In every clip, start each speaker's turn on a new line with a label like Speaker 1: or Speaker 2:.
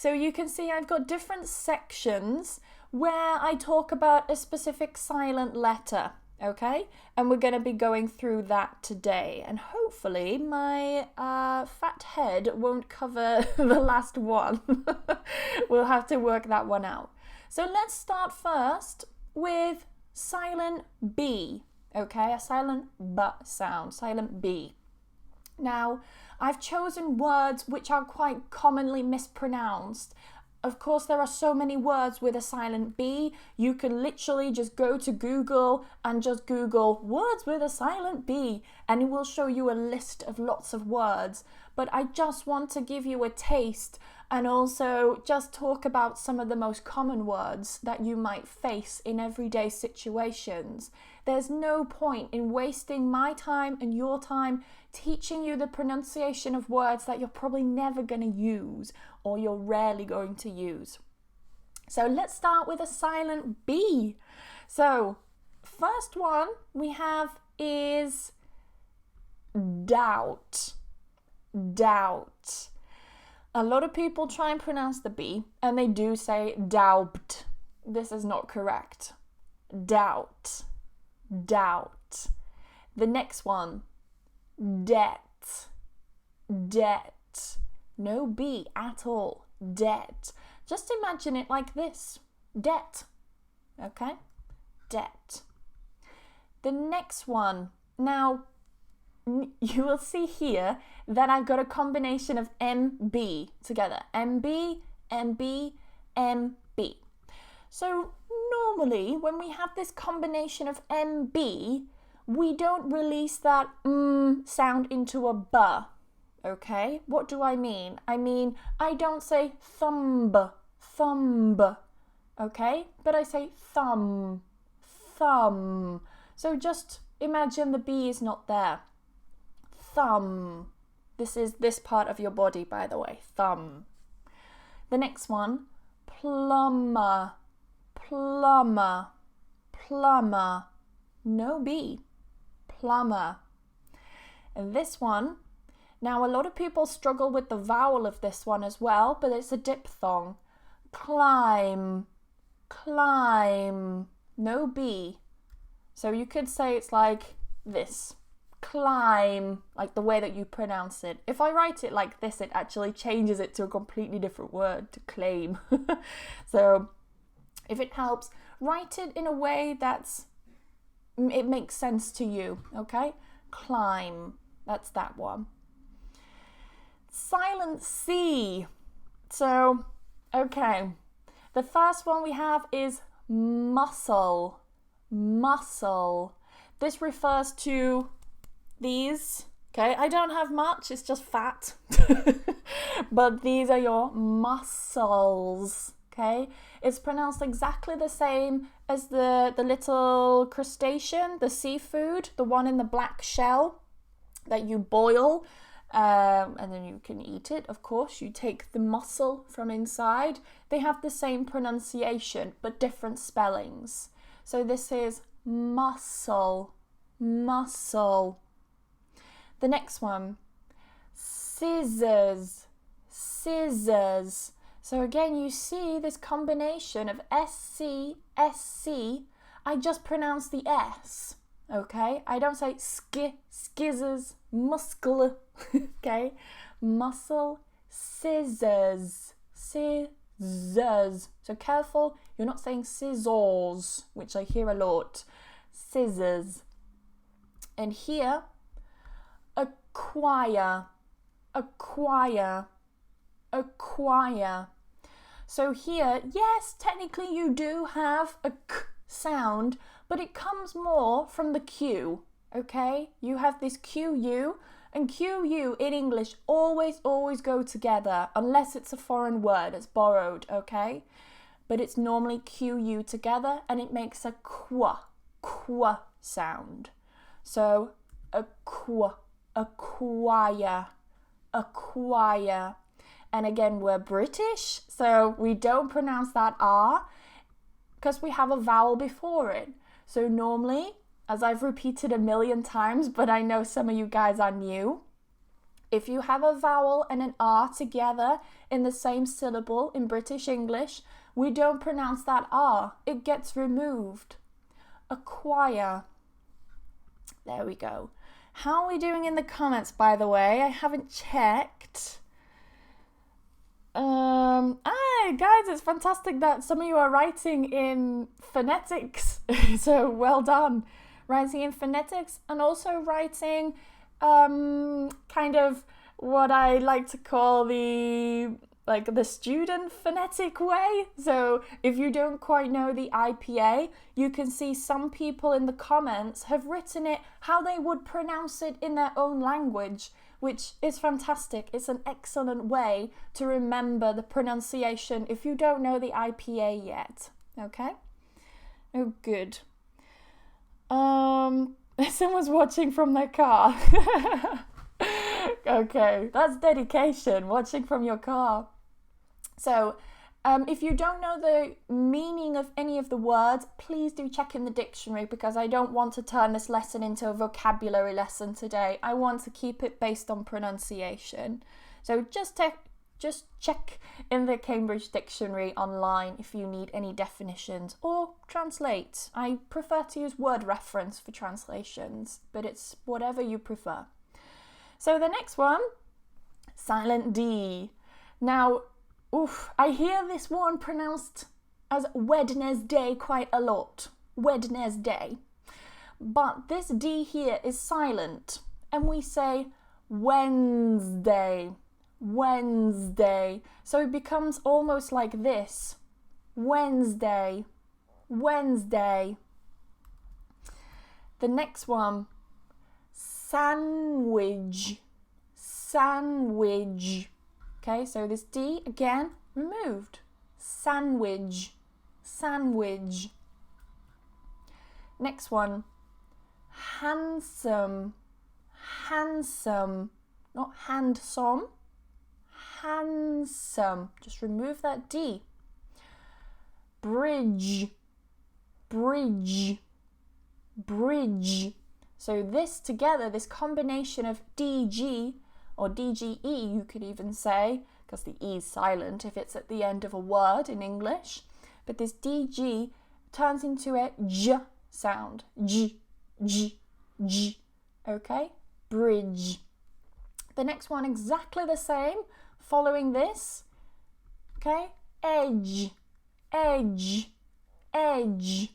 Speaker 1: So you can see I've got different sections where I talk about a specific silent letter, okay? And we're going to be going through that today. And hopefully my fat head won't cover the last one. We'll have to work that one out. So let's start first with silent B, okay? A silent B sound, silent B. Now, I've chosen words which are quite commonly mispronounced. Of course, there are so many words with a silent B. You can literally just go to Google and just Google words with a silent B, and it will show you a list of lots of words. But I just want to give you a taste and also just talk about some of the most common words that you might face in everyday situations. There's no point in wasting my time and your time teaching you the pronunciation of words that you're probably never going to use or you're rarely going to use. So let's start with a silent B. So first one we have is doubt. Doubt. A lot of people try and pronounce the B and they do say doubt. This is not correct. Doubt. Doubt. The next one, debt. Debt. No B at all. Debt. Just imagine it like this. Debt. Okay? Debt. The next one. Now, you will see here that I've got a combination of MB together. MB, MB, MB. So normally when we have this combination of MB, we don't release that sound into a B. Okay? What do I mean? I mean, I don't say thumb, thumb. Okay? But I say thumb, thumb. So just imagine the B is not there. Thumb. This is this part of your body, by the way. Thumb. The next one, plumber. Plumber. Plumber. No B. Plumber. And this one, now a lot of people struggle with the vowel of this one as well, but it's a diphthong. Climb. Climb. No B. So you could say it's like this. Climb, like the way that you pronounce it. If I write it like this, it actually changes it to a completely different word, to claim. So if it helps, write it in a way it makes sense to you, okay? Climb, that's that one. Silent C. So, okay, the first one we have is muscle. Muscle. This refers to these, okay, I don't have much, it's just fat. But these are your muscles, okay? It's pronounced exactly the same as the little crustacean, the seafood, the one in the black shell that you boil, and then you can eat it, of course. You take the mussel from inside. They have the same pronunciation, but different spellings. So this is muscle, muscle. The next one, scissors, scissors. So again, you see this combination of SC, SC. I just pronounce the S, okay? I don't say skizzers, muscle, okay? Muscle, scissors, scissors. So careful, you're not saying scissors, which I hear a lot. Scissors. And here, acquire, acquire, acquire. So here, yes, technically you do have a k sound, but it comes more from the Q, okay? You have this QU, and QU in English always go together, unless it's a foreign word, it's borrowed, okay? But it's normally QU together, and it makes a qua sound. So, acquire, acquire. And again, we're British, so we don't pronounce that R because we have a vowel before it. So normally, as I've repeated a million times, but I know some of you guys are new, If you have a vowel and an R together in the same syllable in British English, we don't pronounce that R. It gets removed. Acquire. There we go. How are we doing in the comments, by the way? I haven't checked. Guys, it's fantastic that some of you are writing in phonetics. So well done. Writing in phonetics and also writing kind of what I like to call the student phonetic way. So if you don't quite know the IPA, you can see some people in the comments have written it how they would pronounce it in their own language, which is fantastic. It's an excellent way to remember the pronunciation if you don't know the IPA yet. Okay? Oh, good. Someone's watching from their car. Okay, that's dedication, watching from your car. So, if you don't know the meaning of any of the words, please do check in the dictionary, because I don't want to turn this lesson into a vocabulary lesson today. I want to keep it based on pronunciation. So just check in the Cambridge Dictionary online if you need any definitions, or translate. I prefer to use word reference for translations, but it's whatever you prefer. So the next one, silent D. Now, I hear this one pronounced as Wednesday quite a lot. Wednesday. But this D here is silent, and we say Wednesday. Wednesday. So it becomes almost like this. Wednesday. Wednesday. The next one, sandwich. Sandwich. Okay, so this D again removed. Sandwich. Sandwich. Next one, handsome. Handsome. Not handsome. Handsome. Just remove that D. Bridge. Bridge. Bridge. So this together, this combination of DG or DGE, you could even say, because the E is silent if it's at the end of a word in English. But this DG turns into a J sound. J, J, J. Okay? Bridge. The next one exactly the same, following this. Okay? Edge, edge, edge.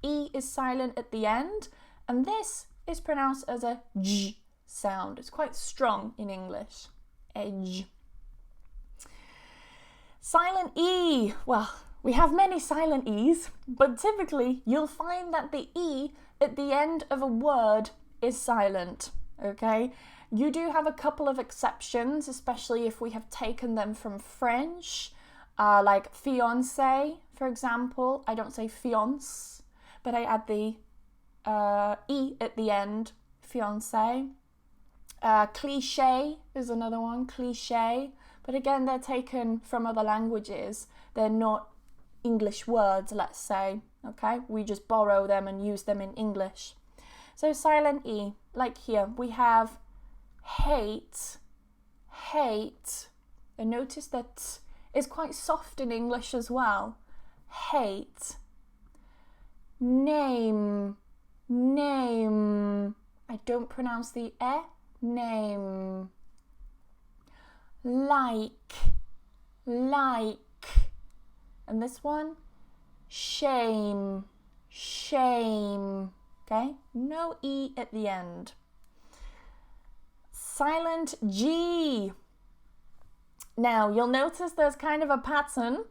Speaker 1: E is silent at the end, and this is pronounced as a J sound. It's quite strong in English. Edge. Silent E. Well, we have many silent E's, but typically you'll find that the E at the end of a word is silent. Okay? You do have a couple of exceptions, especially if we have taken them from French, like fiancé, for example. I don't say fiance, but I add the E at the end, fiancé. Cliché is another one, cliché. But again, they're taken from other languages. They're not English words, let's say. Okay? We just borrow them and use them in English. So silent E, like here, we have hate, hate. And notice that it's quite soft in English as well. Hate. Name, name. I don't pronounce the E. Name. Like, like. And this one, shame, shame. Okay, no E at the end. Silent G. Now, you'll notice there's kind of a pattern.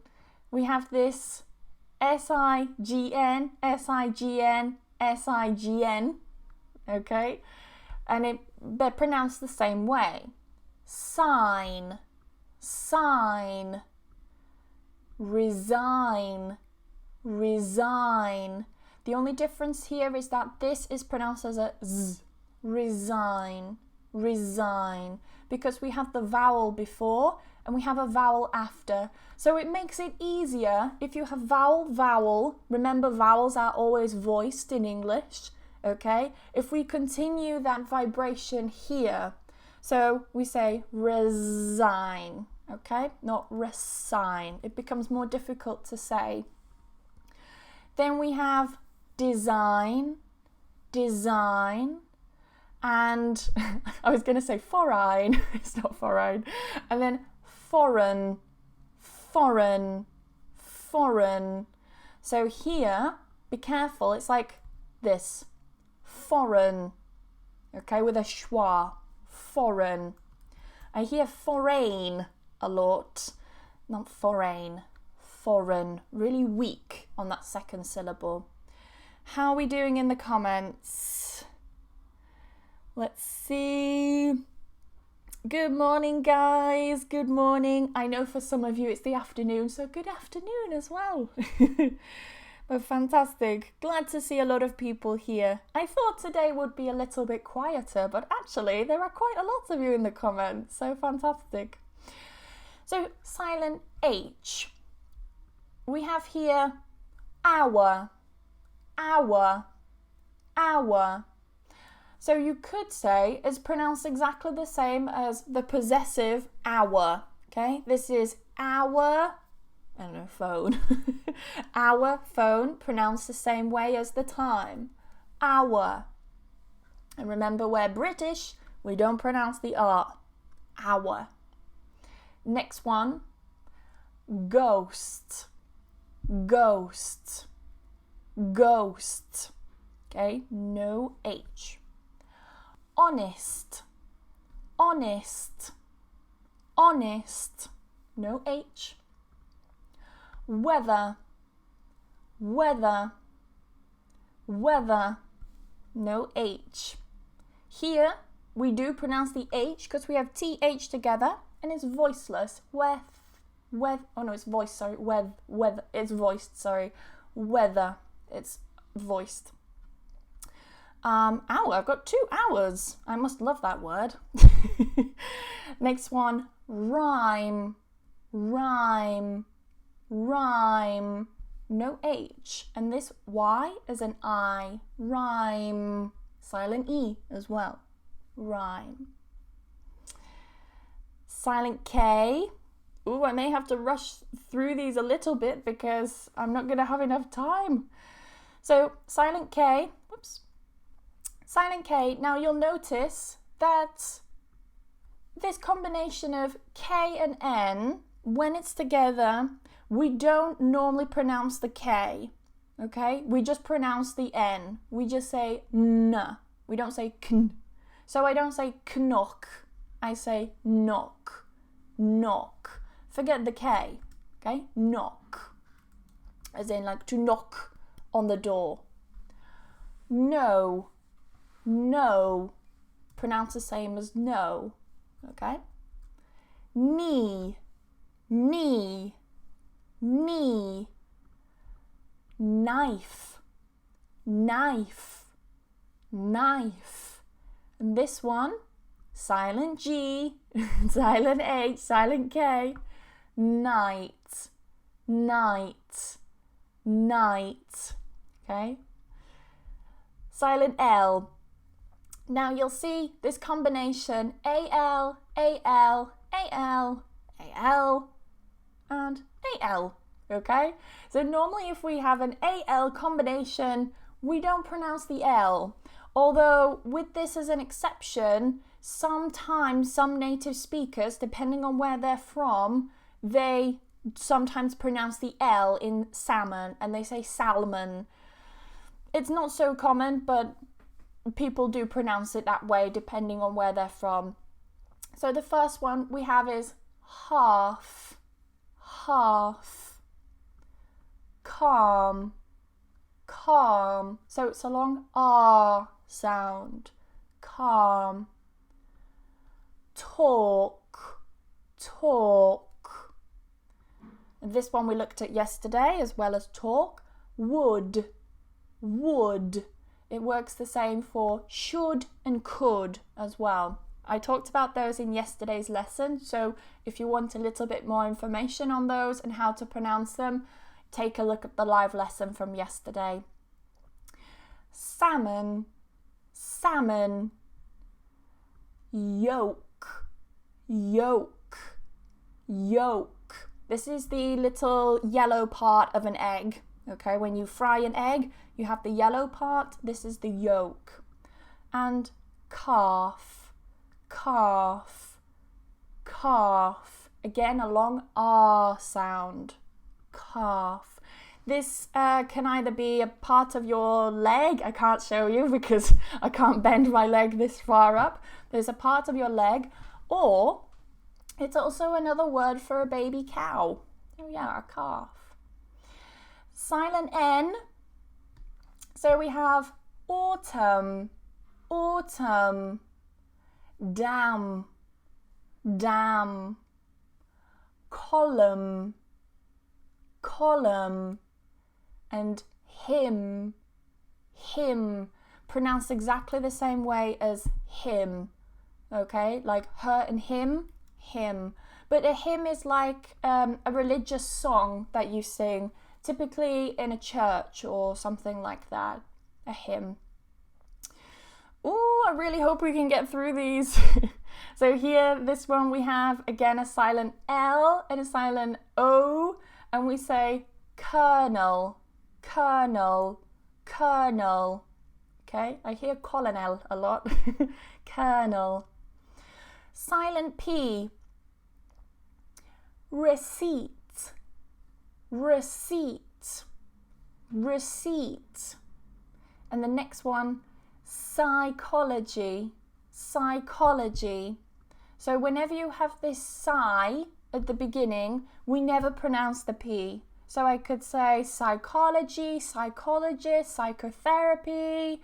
Speaker 1: We have this S-I-G-N, S-I-G-N, S-I-G-N. Okay, and they're pronounced the same way. Sign, sign. Resign, resign. The only difference here is that this is pronounced as a Z. Resign, resign. Because we have the vowel before and we have a vowel after. So it makes it easier if you have vowel, vowel. Remember, vowels are always voiced in English. Okay? If we continue that vibration here, So we say resign, okay? Not resign. It becomes more difficult to say. Then we have design, design, and I was going to say foreign, it's not foreign, and then foreign, foreign, foreign. So here, be careful, it's like this, foreign, okay, with a schwa, foreign. I hear foreign a lot, not foreign, foreign, really weak on that second syllable. How are we doing in the comments? Let's see. Good morning, guys. Good morning. I know for some of you it's the afternoon, so good afternoon as well. But fantastic. Glad to see a lot of people here. I thought today would be a little bit quieter, but actually there are quite a lot of you in the comments, so fantastic. So silent H. We have here hour, hour, hour. So you could say it's pronounced exactly the same as the possessive hour, okay? This is our, I don't know, phone. Our phone, pronounced the same way as the time. Hour. And remember, we're British, we don't pronounce the R. Hour. Next one, ghost, ghost, ghost. Okay, no H. Honest, honest, honest, no H. Weather, weather, weather, no H. Here we do pronounce the H because we have TH together and it's voiceless. Oh no, it's voiced, sorry. Weather, it's voiced, sorry. Weather, it's voiced. Hour, I've got 2 hours. I must love that word. Next one, rhyme, rhyme, rhyme, no H. And this Y is an I, rhyme, silent E as well, rhyme. Silent K. Ooh, I may have to rush through these a little bit because I'm not going to have enough time. So silent K, whoops. Silent K, now you'll notice that this combination of K and N, when it's together, we don't normally pronounce the K, okay? We just pronounce the N. We just say N. We don't say kn. So I don't say knock. I say knock, knock. Forget the K, okay? Knock, as in like to knock on the door. No. No, pronounce the same as no, okay? Knee, knee, knee. Knife, knife, knife. And this one, silent G, silent H, silent K. Night, night, night, okay? Silent L. Now you'll see this combination AL, AL, AL, AL, and AL, okay? So normally if we have an AL combination, we don't pronounce the L. Although with this as an exception, sometimes some native speakers, depending on where they're from, they sometimes pronounce the L in salmon and they say salmon. It's not so common, but people do pronounce it that way depending on where they're from. So the first one we have is half, half, calm, calm. So it's a long R sound, calm. Talk, talk. This one we looked at yesterday as well as talk. Would, would. It works the same for should and could as well. I talked about those in yesterday's lesson, so if you want a little bit more information on those and how to pronounce them, take a look at the live lesson from yesterday. Salmon, salmon. Yolk, yolk, yolk. This is the little yellow part of an egg. Okay, when you fry an egg, you have the yellow part. This is the yolk. And calf, calf, calf. Again, a long R sound. Calf. This can either be a part of your leg. I can't show you because I can't bend my leg this far up. There's a part of your leg, or it's also another word for a baby cow. Oh yeah, a calf. Silent N. So we have autumn, autumn, dam, dam, column, column, and hymn, hymn. Pronounced exactly the same way as hymn. Okay, like her and him, hymn. But a hymn is like a religious song that you sing, typically in a church or something like that. A hymn. Ooh, I really hope we can get through these. So here, this one we have, again, a silent L and a silent O. And we say colonel, colonel, colonel. Okay, I hear colonel a lot. Colonel. Silent P. Receipt, receipt, receipt. And the next one, psychology, psychology. So whenever you have this psi at the beginning, we never pronounce the P. So I could say psychology, psychologist, psychotherapy.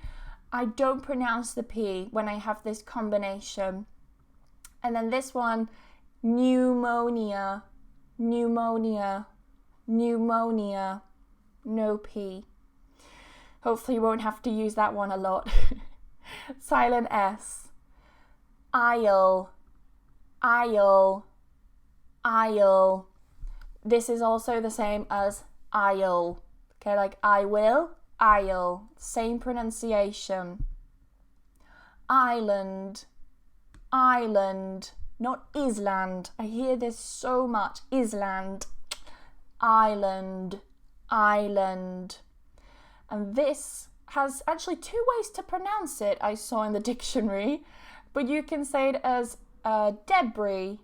Speaker 1: I don't pronounce the P when I have this combination. And then this one, pneumonia, pneumonia, pneumonia, no P. Hopefully you won't have to use that one a lot. Silent S. Aisle, aisle, aisle. This is also the same as aisle. Okay, like I will, aisle. Same pronunciation. Island, island. Not island. I hear this so much. Island. Island, island. And this has actually two ways to pronounce it, I saw in the dictionary. But you can say it as debris,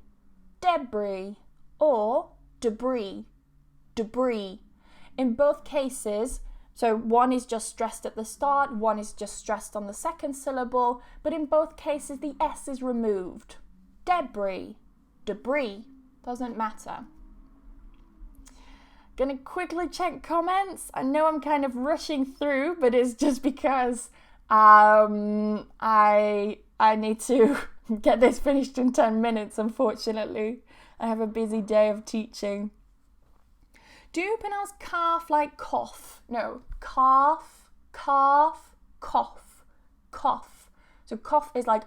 Speaker 1: debris, or debris, debris. In both cases, so one is just stressed at the start, one is just stressed on the second syllable, but in both cases the S is removed. Debris, debris, doesn't matter. Gonna quickly check comments. I know I'm kind of rushing through, but it's just because I need to get this finished in 10 minutes, unfortunately. I have a busy day of teaching. Do you pronounce calf like cough? No, calf, calf, cough, cough. So cough is like,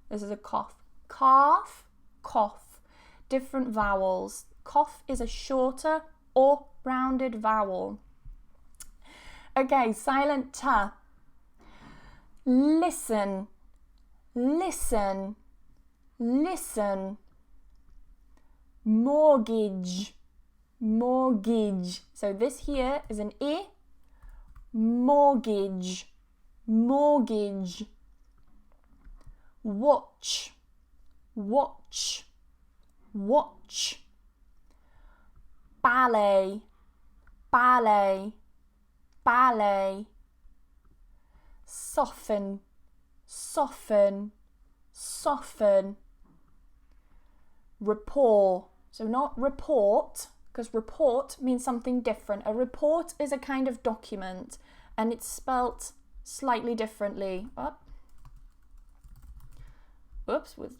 Speaker 1: this is a cough. Calf, cough. Different vowels. Cough is a shorter or rounded vowel. Okay, silent T. Listen, listen, listen. Mortgage, mortgage. So this here is an E. Mortgage, mortgage. Watch, watch, watch. Ballet, ballet, ballet. Soften, soften, soften. Rapport. So not report, because report means something different. A report is a kind of document, and it's spelt slightly differently. Oops, with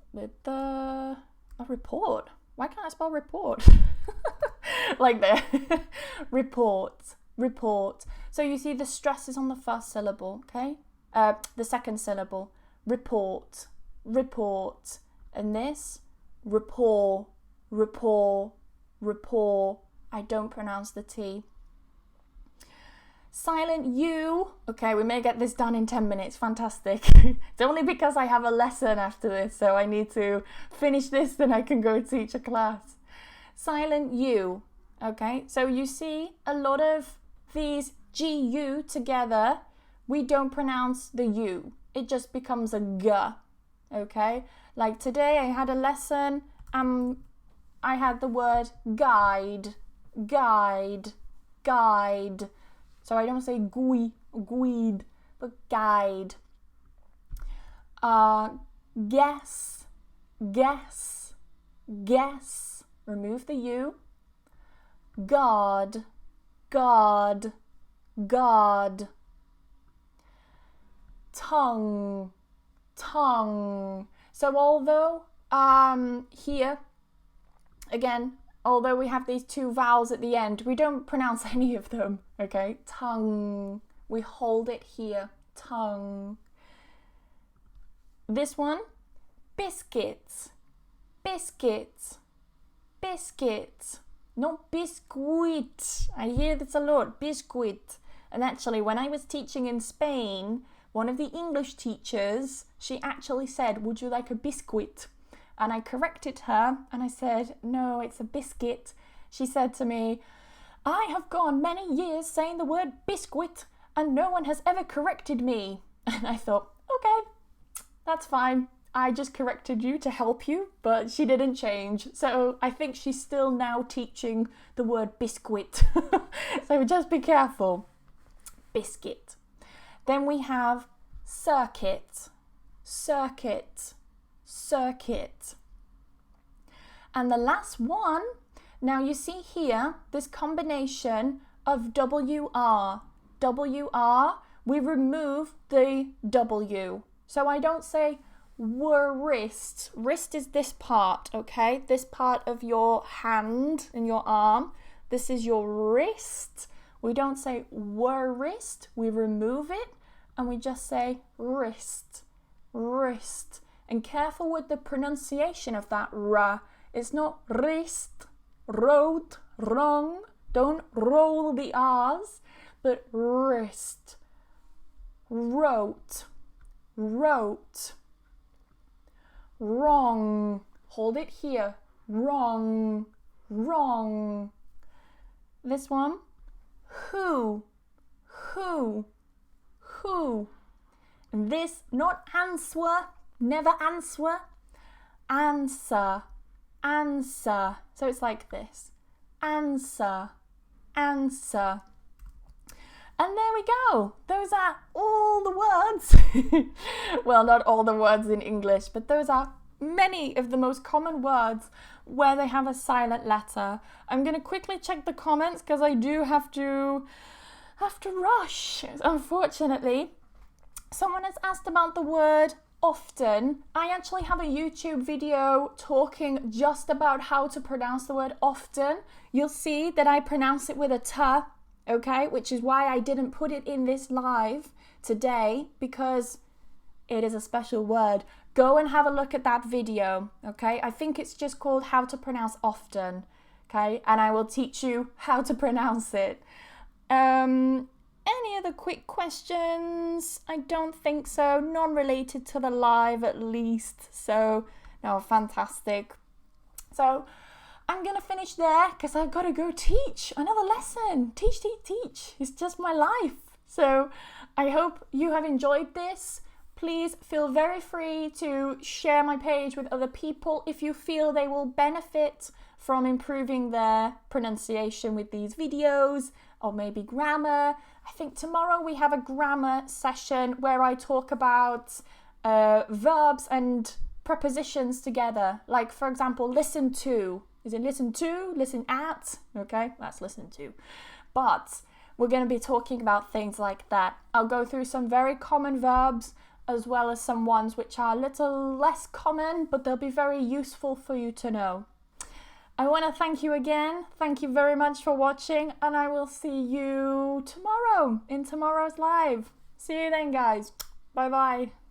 Speaker 1: a report. Why can't I spell report? Like that. Report, report. So you see the stress is on the first syllable, okay? The second syllable. Report, report. And this, rapport, rapport, rapport. I don't pronounce the T. Silent U. Okay, we may get this done in 10 minutes. Fantastic. It's only because I have a lesson after this, so I need to finish this, then I can go teach a class. Silent U. Okay, so you see a lot of these GU together, we don't pronounce the U. It just becomes a G. Okay, like today I had a lesson, I had the word guide, guide, guide. So I don't say guide, but guide. Guess, guess, guess. Remove the U. God, God, God. Tongue, tongue. So although here, again, although we have these two vowels at the end, we don't pronounce any of them, okay? Tongue. We hold it here. Tongue. This one, biscuits, biscuits, biscuits. Not biscuit. I hear this a lot. Biscuit. And actually, when I was teaching in Spain, one of the English teachers, she actually said, would you like a biscuit? And I corrected her and I said, no, it's a biscuit. She said to me, I have gone many years saying the word biscuit and no one has ever corrected me. And I thought, okay, that's fine. I just corrected you to help you, but she didn't change. So I think she's still now teaching the word biscuit. So just be careful. Biscuit. Then we have circuit, circuit, circuit. And the last one, now you see here, this combination of WR. WR, we remove the W. So I don't say wrist. Wrist is this part, okay? This part of your hand and your arm. This is your wrist. We don't say wrist. We remove it and we just say wrist, wrist. And careful with the pronunciation of that R. It's not wrist, road, wrong. Don't roll the R's, but wrist, wrote, wrote. Wrong. Hold it here. Wrong. Wrong. This one. Who. Who. Who. And this, not answer. Never answer. Answer. Answer. So it's like this. Answer. Answer. And there we go. Those are all the words. Well, not all the words in English, but those are many of the most common words where they have a silent letter. I'm going to quickly check the comments because I do have to rush, unfortunately. Someone has asked about the word often. I actually have a YouTube video talking just about how to pronounce the word often. You'll see that I pronounce it with a T. Okay, which is why I didn't put it in this live today, because it is a special word. Go and have a look at that video, okay? I think it's just called How to Pronounce Often, okay? And I will teach you how to pronounce it. Any other quick questions? I don't think so. Non-related to the live at least. So, no, fantastic. So, I'm going to finish there because I've got to go teach another lesson. Teach, teach, teach. It's just my life. So I hope you have enjoyed this. Please feel very free to share my page with other people if you feel they will benefit from improving their pronunciation with these videos, or maybe grammar. I think tomorrow we have a grammar session where I talk about verbs and prepositions together. Like, for example, listen to. Is it listen to, listen at? Okay, that's listen to. But we're going to be talking about things like that. I'll go through some very common verbs as well as some ones which are a little less common, but they'll be very useful for you to know. I want to thank you again. Thank you very much for watching, and I will see you tomorrow in tomorrow's live. See you then, guys. Bye-bye.